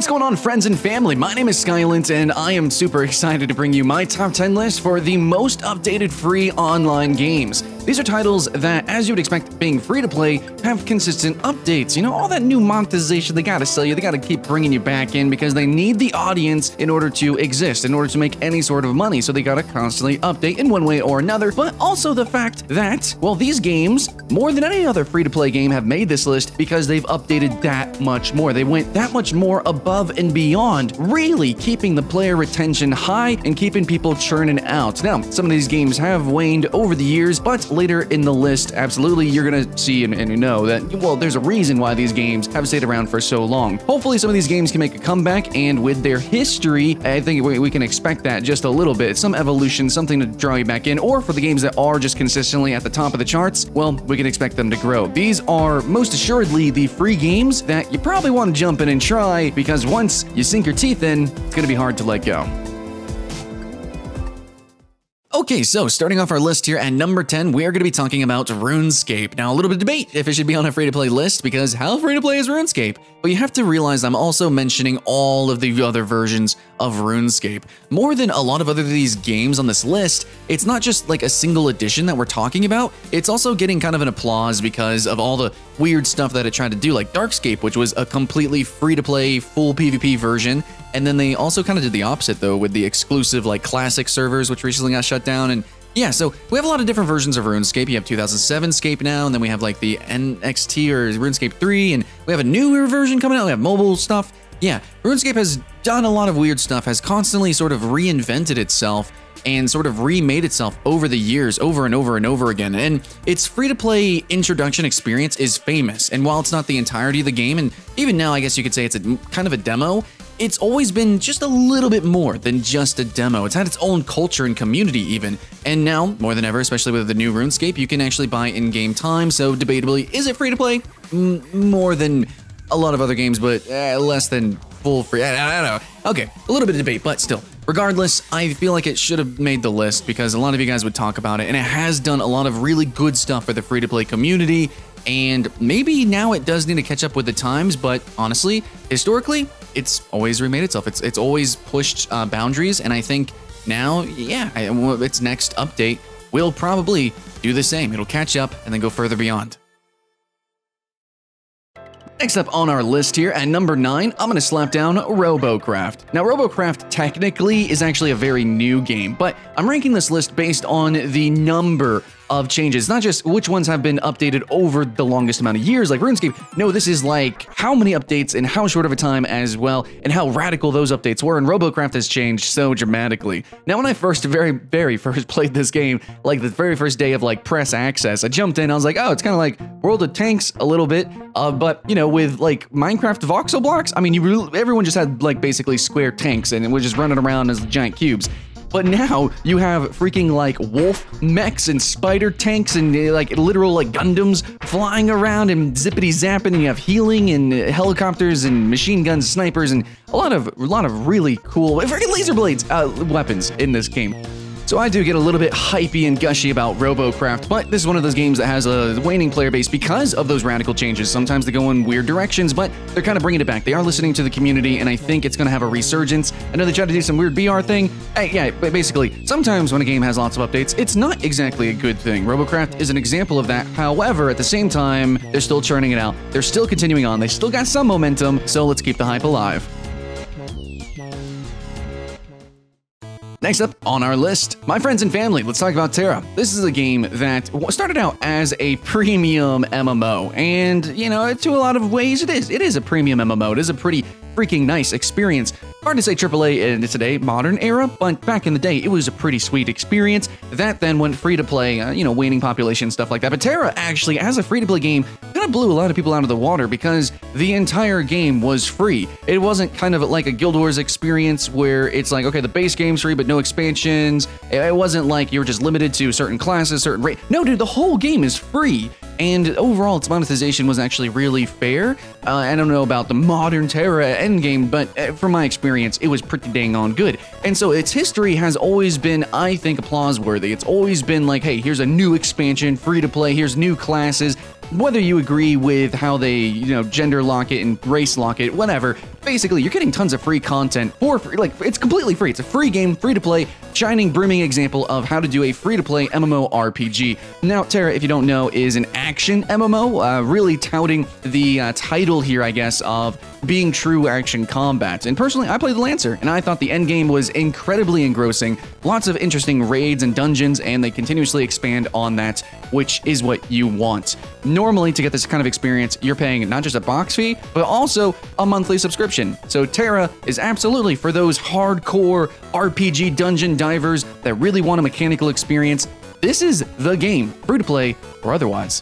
What's going on, friends and family? My name is Skylent, and I am super excited to bring you my top 10 list for the most updated free online games. These are titles that, as you would expect being free to play, have consistent updates. You know, all that new monetization they gotta sell you, they gotta keep bringing you back in because they need the audience in order to exist, in order to make any sort of money. So they gotta constantly update in one way or another. But also the fact that, well, these games, more than any other free to play game, have made this list because they've updated that much more. They went that much more above and beyond, really keeping the player retention high and keeping people churning out. Now, some of these games have waned over the years, but later in the list, absolutely, you're gonna see and know that, well, there's a reason why these games have stayed around for so long. Hopefully, some of these games can make a comeback, and with their history, I think we can expect that just a little bit. Some evolution, something to draw you back in, or for the games that are just consistently at the top of the charts, well, we can expect them to grow. These are most assuredly the free games that you probably want to jump in and try, because once you sink your teeth in, it's gonna be hard to let go. Okay, so starting off our list here at number 10, we are going to be talking about RuneScape. Now, a little bit of debate if it should be on a free-to-play list, because how free-to-play is RuneScape? But you have to realize I'm also mentioning all of the other versions of RuneScape. More than a lot of other these games on this list, it's not just like a single edition that we're talking about, it's also getting kind of an applause because of all the weird stuff that it tried to do, like Darkscape, which was a completely free-to-play, full PvP version. And then they also kind of did the opposite, though, with the exclusive, like, classic servers, which recently got shut down. And yeah, so we have a lot of different versions of RuneScape. You have 2007 Scape now, and then we have, like, the NXT or RuneScape 3, and we have a newer version coming out. We have mobile stuff. Yeah, RuneScape has done a lot of weird stuff, has constantly sort of reinvented itself and sort of remade itself over the years, over and over and over again. And its free-to-play introduction experience is famous. And while it's not the entirety of the game, and even now I guess you could say it's kind of a demo, it's always been just a little bit more than just a demo. It's had its own culture and community even. And now, more than ever, especially with the new RuneScape, you can actually buy in-game time. So debatably, is it free-to-play? More than a lot of other games, but less than full free. I don't know. Okay, a little bit of debate, but still. Regardless, I feel like it should have made the list because a lot of you guys would talk about it, and it has done a lot of really good stuff for the free-to-play community, and maybe now it does need to catch up with the times, but honestly, historically, it's always remade itself. It's always pushed boundaries, and I think now, yeah, its next update will probably do the same. It'll catch up and then go further beyond. Next up on our list here at number 9, I'm going to slap down Robocraft. Now, Robocraft technically is actually a very new game, but I'm ranking this list based on the number of changes, not just which ones have been updated over the longest amount of years like RuneScape. No, this is like how many updates in how short of a time as well, and how radical those updates were, and Robocraft has changed so dramatically. Now, when I very first played this game, like the very first day of like press access, I jumped in, I was like, oh, it's kind of like World of Tanks a little bit, but you know, with like Minecraft voxel blocks, I mean, everyone just had like basically square tanks and it was just running around as giant cubes. But now you have freaking like wolf mechs and spider tanks and like literal like Gundams flying around and zippity zapping, and you have healing and helicopters and machine guns, snipers, and a lot of really cool freaking laser blades weapons in this game. So I do get a little bit hypey and gushy about Robocraft, but this is one of those games that has a waning player base because of those radical changes. Sometimes they go in weird directions, but they're kind of bringing it back. They are listening to the community, and I think it's going to have a resurgence. I know they tried to do some weird BR thing. Yeah, but basically, sometimes when a game has lots of updates, it's not exactly a good thing. Robocraft is an example of that. However, at the same time, they're still churning it out. They're still continuing on. They still got some momentum, so let's keep the hype alive. Next up on our list, my friends and family, let's talk about Tera. This is a game that started out as a premium MMO, and, you know, to a lot of ways it is. It is a premium MMO. It is a pretty freaking nice experience. Hard to say AAA in today's modern era, but back in the day, it was a pretty sweet experience. That then went free to play, you know, waning population, stuff like that. But Tera actually, as a free-to-play game, kind of blew a lot of people out of the water because the entire game was free. It wasn't kind of like a Guild Wars experience where it's like, okay, the base game's free, but no expansions. It wasn't like you were just limited to certain classes, certain rate. No, dude, the whole game is free. And overall, its monetization was actually really fair. I don't know about the modern Tera endgame, but from my experience, it was pretty dang on good. And so its history has always been, I think, applause-worthy. It's always been like, hey, here's a new expansion, free to play, here's new classes. Whether you agree with how they, you know, gender lock it and race lock it, whatever, basically you're getting tons of free content for free. Like, it's completely free. It's a free game, free to play, shining, brimming example of how to do a free to play MMORPG. Now, Tera, if you don't know, is an action MMO, really touting the title here, I guess, of being true action combat. And personally, I played the Lancer, and I thought the end game was incredibly engrossing. Lots of interesting raids and dungeons, and they continuously expand on that, which is what you want. Normally, to get this kind of experience, you're paying not just a box fee, but also a monthly subscription. So Tera is absolutely for those hardcore RPG dungeon divers that really want a mechanical experience. This is the game, free to play or otherwise.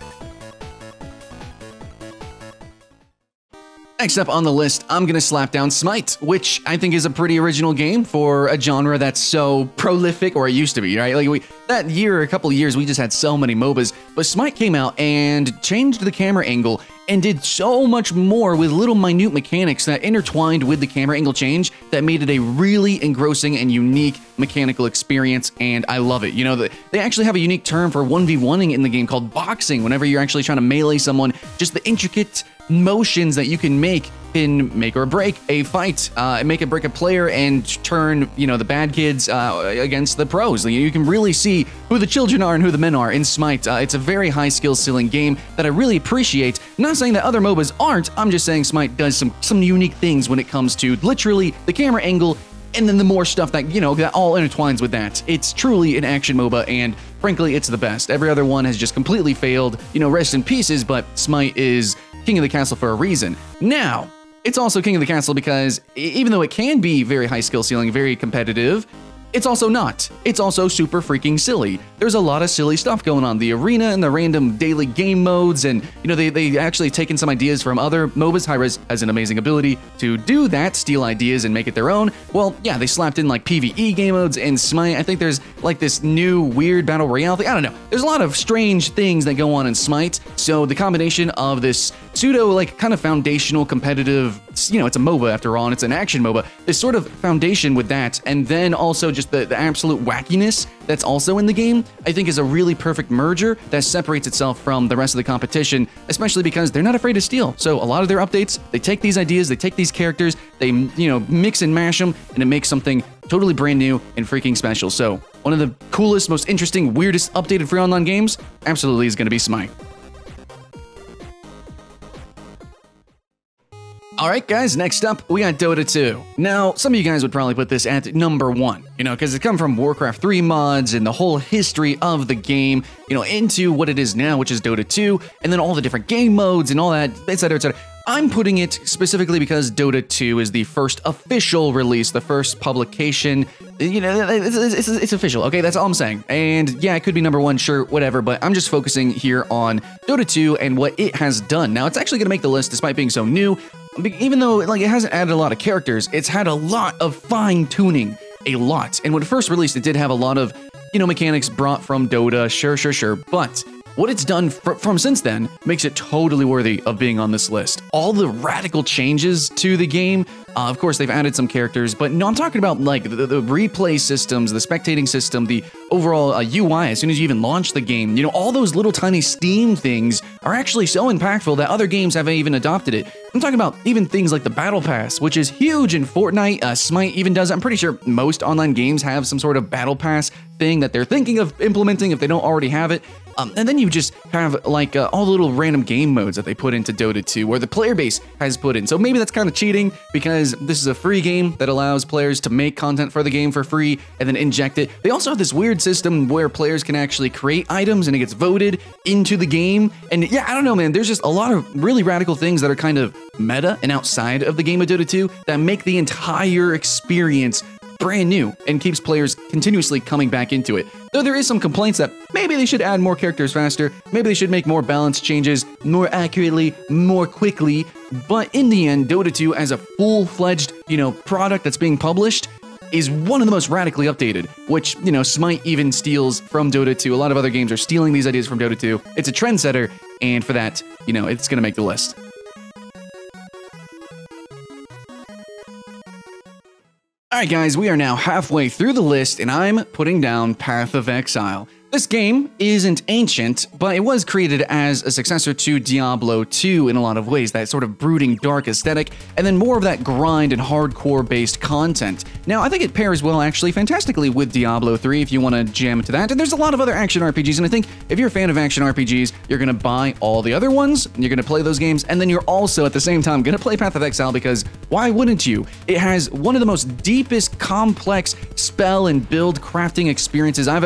Next up on the list, I'm gonna slap down Smite, which I think is a pretty original game for a genre that's so prolific, or it used to be, right? Like that year, a couple of years, we just had so many MOBAs, but Smite came out and changed the camera angle and did so much more with little minute mechanics that intertwined with the camera angle change that made it a really engrossing and unique mechanical experience, and I love it. You know, they actually have a unique term for 1v1ing in the game called boxing. Whenever you're actually trying to melee someone, just the intricate motions that you can make or break a fight, make or break a player, and turn, you know, the bad kids against the pros. You can really see who the children are and who the men are in Smite. It's a very high skill ceiling game that I really appreciate. I'm not saying that other MOBAs aren't, I'm just saying Smite does some unique things when it comes to literally the camera angle, and then the more stuff that, you know, that all intertwines with that. It's truly an action MOBA, and frankly, it's the best. Every other one has just completely failed, you know, rest in pieces, but Smite is king of the castle for a reason. Now, it's also king of the castle because even though it can be very high skill ceiling, very competitive, it's also not. It's also super freaking silly. There's a lot of silly stuff going on. The arena and the random daily game modes, and you know, they actually taken some ideas from other MOBAs. Hi-Rez has an amazing ability to do that, steal ideas and make it their own. Well, yeah, they slapped in like PvE game modes and Smite. I think there's like this new weird battle royale thing. I don't know. There's a lot of strange things that go on in Smite. So the combination of this pseudo, like kind of foundational competitive, you know, it's a MOBA after all, and it's an action MOBA. This sort of foundation with that, and then also just the absolute wackiness that's also in the game, I think is a really perfect merger that separates itself from the rest of the competition, especially because they're not afraid to steal. So a lot of their updates, they take these ideas, they take these characters, they, you know, mix and mash them, and it makes something totally brand new and freaking special. So one of the coolest, most interesting, weirdest updated free online games absolutely is going to be Smite. Alright guys, next up, we got Dota 2. Now, some of you guys would probably put this at number 1, you know, because it come from Warcraft 3 mods and the whole history of the game, you know, into what it is now, which is Dota 2, and then all the different game modes and all that, etc, etc. I'm putting it specifically because Dota 2 is the first official release, the first publication. You know, it's official, okay? That's all I'm saying. And yeah, it could be number 1, sure, whatever, but I'm just focusing here on Dota 2 and what it has done. Now, it's actually going to make the list despite being so new. Even though like it hasn't added a lot of characters, it's had a lot of fine-tuning, a lot. And when it first released, it did have a lot of, you know, mechanics brought from Dota, sure, but what it's done from since then makes it totally worthy of being on this list. All the radical changes to the game, of course, they've added some characters, but no, I'm talking about like the replay systems, the spectating system, the overall UI as soon as you even launch the game. You know, all those little tiny Steam things are actually so impactful that other games haven't even adopted it. I'm talking about even things like the Battle Pass, which is huge in Fortnite. Smite even does it. I'm pretty sure most online games have some sort of Battle Pass thing that they're thinking of implementing if they don't already have it. And then you just have like all the little random game modes that they put into Dota 2 or the player base has put in. So maybe that's kind of cheating because this is a free game that allows players to make content for the game for free and then inject it. They also have this weird system where players can actually create items and it gets voted into the game. And yeah, I don't know, man, there's just a lot of really radical things that are kind of meta and outside of the game of Dota 2 that make the entire experience brand new and keeps players continuously coming back into it. Though there is some complaints that maybe they should add more characters faster, maybe they should make more balance changes more accurately, more quickly, but in the end, Dota 2 as a full-fledged, you know, product that's being published is one of the most radically updated, which, you know, Smite even steals from Dota 2. A lot of other games are stealing these ideas from Dota 2. It's a trendsetter, and for that, you know, it's gonna make the list. Alright guys, we are now halfway through the list and I'm putting down Path of Exile. This game isn't ancient, but it was created as a successor to Diablo 2 in a lot of ways, that sort of brooding dark aesthetic, and then more of that grind and hardcore-based content. Now, I think it pairs well, actually, fantastically with Diablo 3 if you want to jam into that, and there's a lot of other action RPGs, and I think if you're a fan of action RPGs, you're going to buy all the other ones, and you're going to play those games, and then you're also, at the same time, going to play Path of Exile, because why wouldn't you? It has one of the most deepest, complex spell and build crafting experiences I've,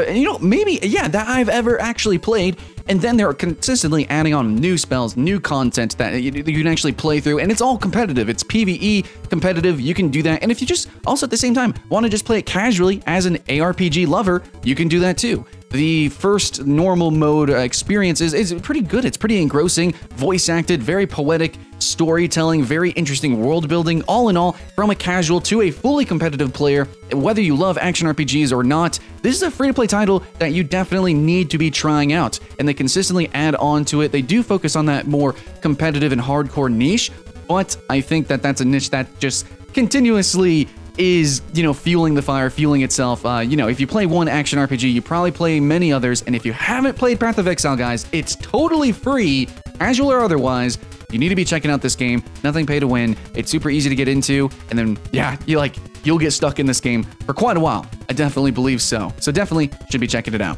that I've ever actually played, and then they're consistently adding on new spells, new content that you can actually play through, and it's all competitive. It's PvE competitive, you can do that, and if you just also at the same time want to just play it casually as an ARPG lover, you can do that too. The first normal mode experience is pretty good. It's pretty engrossing, voice acted, very poetic storytelling, very interesting world building. All in all, from a casual to a fully competitive player, whether you love action RPGs or not, this is a free-to-play title that you definitely need to be trying out. And they consistently add on to it. They do focus on that more competitive and hardcore niche, but I think that that's a niche that just continuously is, fueling the fire, fueling itself. If you play one action RPG, you probably play many others, and if you haven't played Path of Exile, guys, it's totally free, casual or otherwise. You need to be checking out this game. Nothing pay to win. It's super easy to get into, and then, you'll get stuck in this game for quite a while. I definitely believe so. So definitely should be checking it out.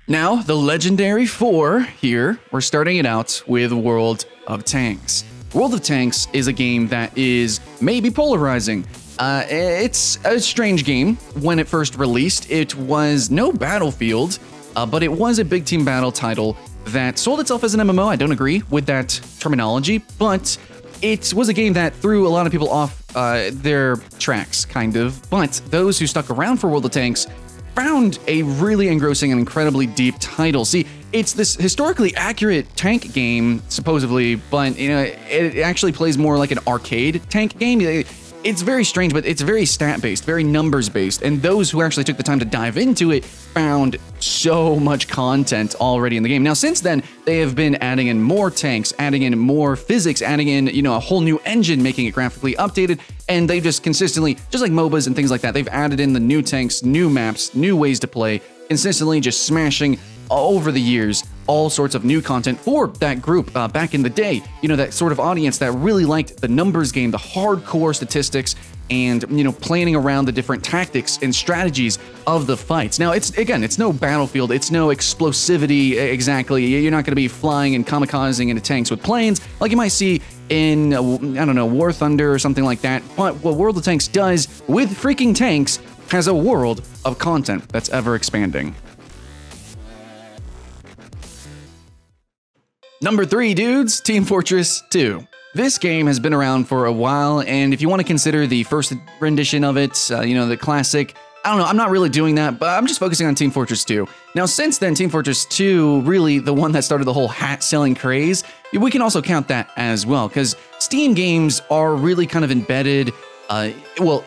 Now, the legendary 4 here. We're starting it out with World of Tanks. World of Tanks is a game that is maybe polarizing. It's a strange game. When it first released, it was no Battlefield, but it was a big team battle title that sold itself as an MMO. I don't agree with that terminology, but it was a game that threw a lot of people off their tracks, kind of. But those who stuck around for World of Tanks found a really engrossing and incredibly deep title. See, it's this historically accurate tank game, supposedly, but it actually plays more like an arcade tank game. It's very strange, but it's very stat-based, very numbers-based, and those who actually took the time to dive into it found so much content already in the game. Now, since then, they have been adding in more tanks, adding in more physics, adding in, a whole new engine, making it graphically updated, and they've just consistently, just like MOBAs and things like that, they've added in the new tanks, new maps, new ways to play, consistently just smashing over the years all sorts of new content for that group back in the day. That sort of audience that really liked the numbers game, the hardcore statistics, and planning around the different tactics and strategies of the fights. Now, it's no Battlefield, it's no explosivity exactly. You're not going to be flying and kamikazing into tanks with planes like you might see in War Thunder or something like that. But what World of Tanks does with freaking tanks has a world of content that's ever expanding. Number 3, dudes, Team Fortress 2. This game has been around for a while, and if you want to consider the first rendition of it, the classic, I don't know, I'm not really doing that, but I'm just focusing on Team Fortress 2. Now, since then, Team Fortress 2, really the one that started the whole hat-selling craze, we can also count that as well, because Steam games are really kind of embedded,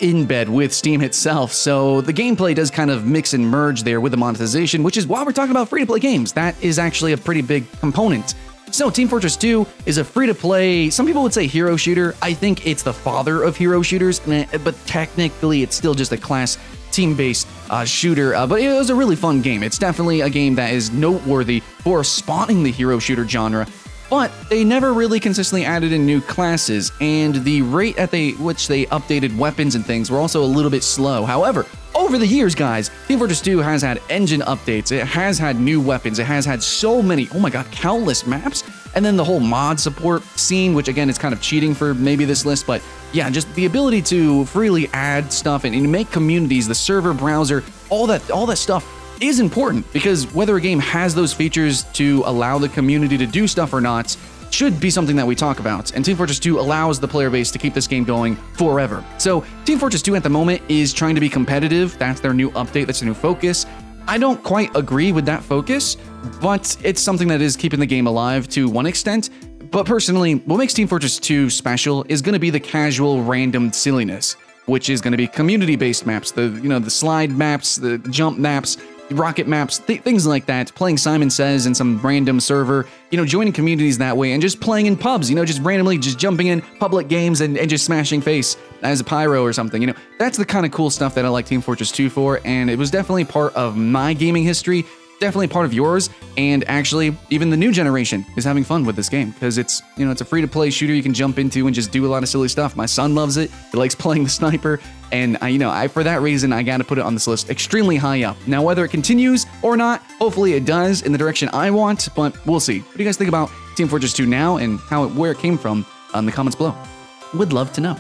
in bed with Steam itself, so the gameplay does kind of mix and merge there with the monetization, which is why we're talking about free-to-play games. That is actually a pretty big component. So, Team Fortress 2 is a free-to-play, some people would say hero shooter. I think it's the father of hero shooters, but technically it's still just a class team-based shooter, but it was a really fun game. It's definitely a game that is noteworthy for spawning the hero shooter genre, but they never really consistently added in new classes, and the rate at which they updated weapons and things were also a little bit slow. However, over the years, guys, Team Fortress 2 has had engine updates, it has had new weapons, it has had so many, oh my god, countless maps, and then the whole mod support scene, which again is kind of cheating for maybe this list, but yeah, just the ability to freely add stuff and make communities, the server browser, all that stuff is important, because whether a game has those features to allow the community to do stuff or not should be something that we talk about, and Team Fortress 2 allows the player base to keep this game going forever. So Team Fortress 2 at the moment is trying to be competitive. That's their new update, that's their new focus. I don't quite agree with that focus, but it's something that is keeping the game alive to one extent. But personally, what makes Team Fortress 2 special is going to be the casual random silliness, which is going to be community-based maps, the slide maps, the jump maps, rocket maps, things like that, playing Simon Says in some random server, you know, joining communities that way and just playing in pubs, you know, just randomly just jumping in public games and just smashing face as a pyro or something, you know. That's the kind of cool stuff that I like Team Fortress 2 for, and it was definitely part of my gaming history, definitely part of yours, and actually even the new generation is having fun with this game because it's, you know, it's a free-to-play shooter you can jump into and just do a lot of silly stuff. My son loves it. He likes playing the sniper, and for that reason, I got to put it on this list extremely high up. Now, whether it continues or not, hopefully it does in the direction I want, but we'll see. What do you guys think about Team Fortress 2 now and where it came from in the comments below? Would love to know.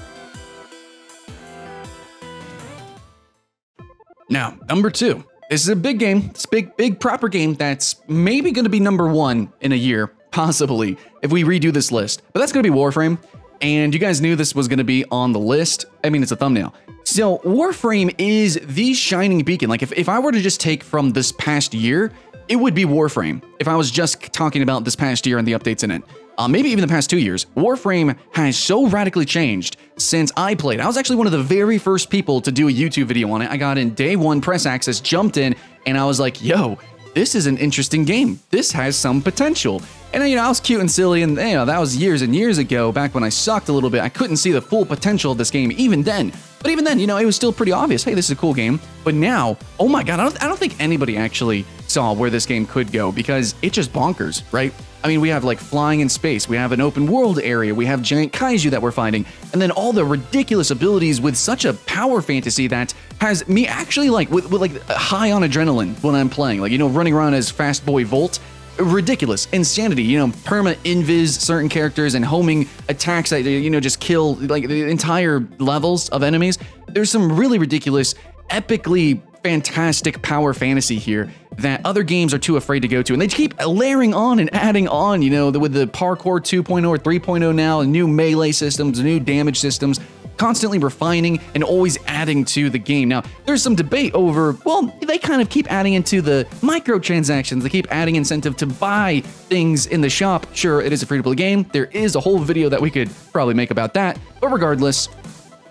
Now, number 2. This is a big game. It's a big proper game that's maybe going to be number 1 in a year, possibly, if we redo this list. But that's going to be Warframe, and you guys knew this was going to be on the list. I mean, it's a thumbnail. So Warframe is the shining beacon. Like, if I were to just take from this past year, it would be Warframe. If I was just talking about this past year and the updates in it. Maybe even the past 2 years, Warframe has so radically changed since I played. I was actually one of the very first people to do a YouTube video on it. I got in day 1 press access, jumped in, and I was like, yo, this is an interesting game. This has some potential. And you know, I was cute and silly, and you know, that was years and years ago, back when I sucked a little bit. I couldn't see the full potential of this game even then. But even then, you know, it was still pretty obvious. Hey, this is a cool game. But now, oh my God, I don't think anybody actually saw where this game could go because it's just bonkers, right? I mean, we have like flying in space, we have an open world area, we have giant kaiju that we're fighting, and then all the ridiculous abilities with such a power fantasy that has me actually like with like high on adrenaline when I'm playing, like, you know, running around as Fast Boy Volt. Ridiculous insanity, you know, perma invis certain characters and homing attacks that, you know, just kill like the entire levels of enemies. There's some really ridiculous, epically fantastic power fantasy here that other games are too afraid to go to, and they keep layering on and adding on, you know, with the parkour 2.0 or 3.0 now, new melee systems, new damage systems, constantly refining and always adding to the game. Now, there's some debate over, well, they kind of keep adding into the microtransactions, they keep adding incentive to buy things in the shop. Sure, it is a free-to-play game. There is a whole video that we could probably make about that, but regardless,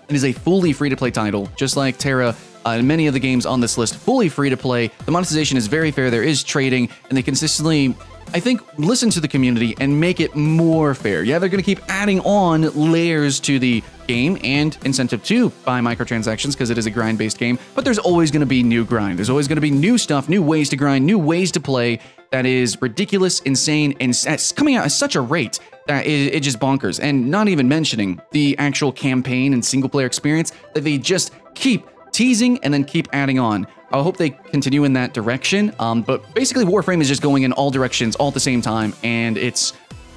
it is a fully free-to-play title, just like Tera and many of the games on this list, fully free-to-play. The monetization is very fair, there is trading, and they consistently, I think, listen to the community and make it more fair. Yeah, they're going to keep adding on layers to the game and incentive to buy microtransactions because it is a grind-based game, but there's always going to be new grind. There's always going to be new stuff, new ways to grind, new ways to play that is ridiculous, insane, and it's coming out at such a rate that it just bonkers. And not even mentioning the actual campaign and single-player experience that they just keep teasing and then keep adding on. I hope they continue in that direction, but basically Warframe is just going in all directions all at the same time, and it's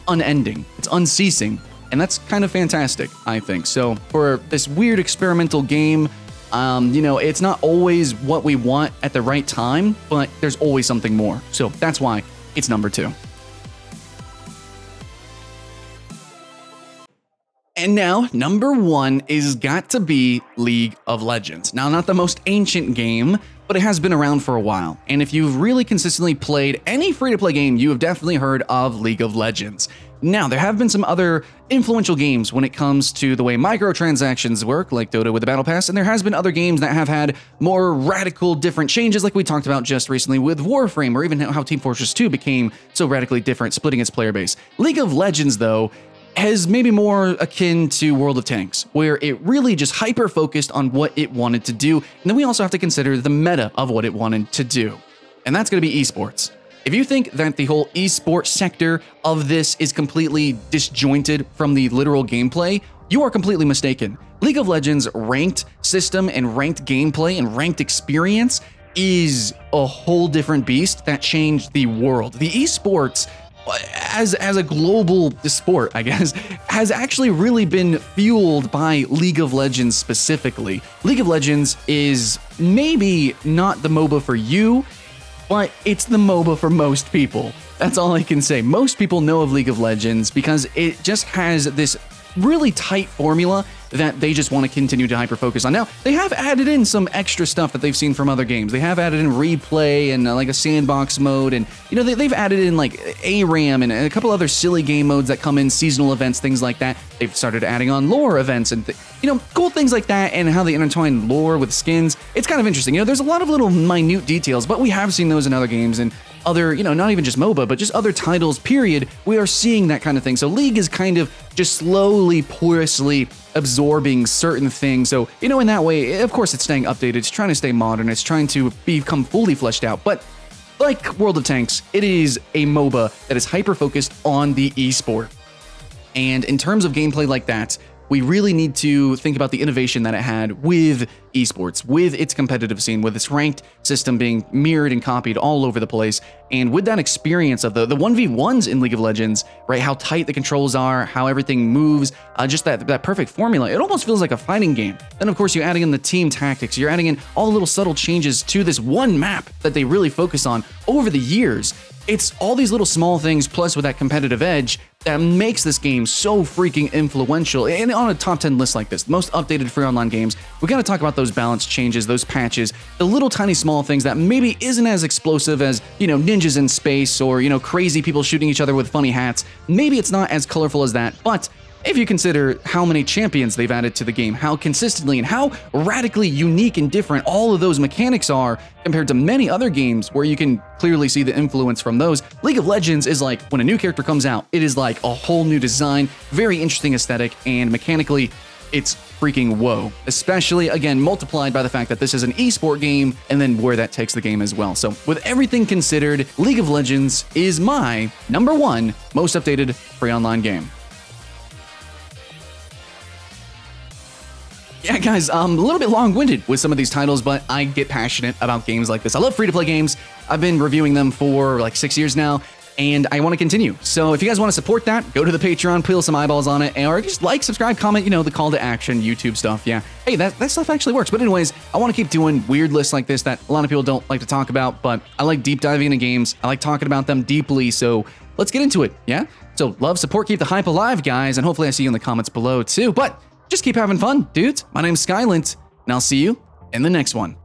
unending, it's unceasing, and that's kind of fantastic, I think. So for this weird experimental game, you know, it's not always what we want at the right time, but there's always something more. So that's why it's number 2. And now, number 1 is got to be League of Legends. Now, not the most ancient game, but it has been around for a while. And if you've really consistently played any free-to-play game, you have definitely heard of League of Legends. Now, there have been some other influential games when it comes to the way microtransactions work, like Dota with the Battle Pass, and there has been other games that have had more radical, different changes, like we talked about just recently with Warframe, or even how Team Fortress 2 became so radically different, splitting its player base. League of Legends, though, has maybe more akin to World of Tanks, where it really just hyper-focused on what it wanted to do, and then we also have to consider the meta of what it wanted to do, and that's going to be esports. If you think that the whole esports sector of this is completely disjointed from the literal gameplay, you are completely mistaken. League of Legends' ranked system and ranked gameplay and ranked experience is a whole different beast that changed the world. The esports, as a global sport, I guess, has actually really been fueled by League of Legends specifically. League of Legends is maybe not the MOBA for you, but it's the MOBA for most people. That's all I can say. Most people know of League of Legends because it just has this really tight formula that they just want to continue to hyper-focus on. Now, they have added in some extra stuff that they've seen from other games. They have added in replay and like a sandbox mode, and they've added in like ARAM and a couple other silly game modes that come in, seasonal events, things like that. They've started adding on lore events and cool things like that, and how they intertwine lore with skins. It's kind of interesting. There's a lot of little minute details, but we have seen those in other games and other, not even just MOBA, but just other titles, period. We are seeing that kind of thing. So League is kind of just slowly, porously absorbing certain things. So, in that way, of course, it's staying updated. It's trying to stay modern. It's trying to become fully fleshed out. But like World of Tanks, it is a MOBA that is hyper-focused on the esport. And in terms of gameplay like that, we really need to think about the innovation that it had with esports, with its competitive scene, with its ranked system being mirrored and copied all over the place, and with that experience of the 1v1s in League of Legends, right? How tight the controls are, how everything moves, just that perfect formula. It almost feels like a fighting game. Then, of course, you're adding in the team tactics, you're adding in all the little subtle changes to this one map that they really focus on over the years. It's all these little small things, plus with that competitive edge, that makes this game so freaking influential. And on a top 10 list like this, the most updated free online games, we gotta talk about those balance changes, those patches, the little tiny small things that maybe isn't as explosive as, ninjas in space or, crazy people shooting each other with funny hats. Maybe it's not as colorful as that, but if you consider how many champions they've added to the game, how consistently and how radically unique and different all of those mechanics are compared to many other games where you can clearly see the influence from those, League of Legends is like, when a new character comes out, it is like a whole new design, very interesting aesthetic, and mechanically, it's freaking whoa. Especially, again, multiplied by the fact that this is an esport game, and then where that takes the game as well. So with everything considered, League of Legends is my #1 most updated free online game. Yeah, guys, I'm a little bit long-winded with some of these titles, but I get passionate about games like this. I love free-to-play games. I've been reviewing them for like 6 years now, and I want to continue. So if you guys want to support that, go to the Patreon, peel some eyeballs on it, or just like, subscribe, comment, the call to action, YouTube stuff. Yeah, hey, that stuff actually works. But anyways, I want to keep doing weird lists like this that a lot of people don't like to talk about, but I like deep diving into games. I like talking about them deeply, so let's get into it, yeah? So love, support, keep the hype alive, guys, and hopefully I see you in the comments below too. But just keep having fun, dudes. My name's Skylent, and I'll see you in the next one.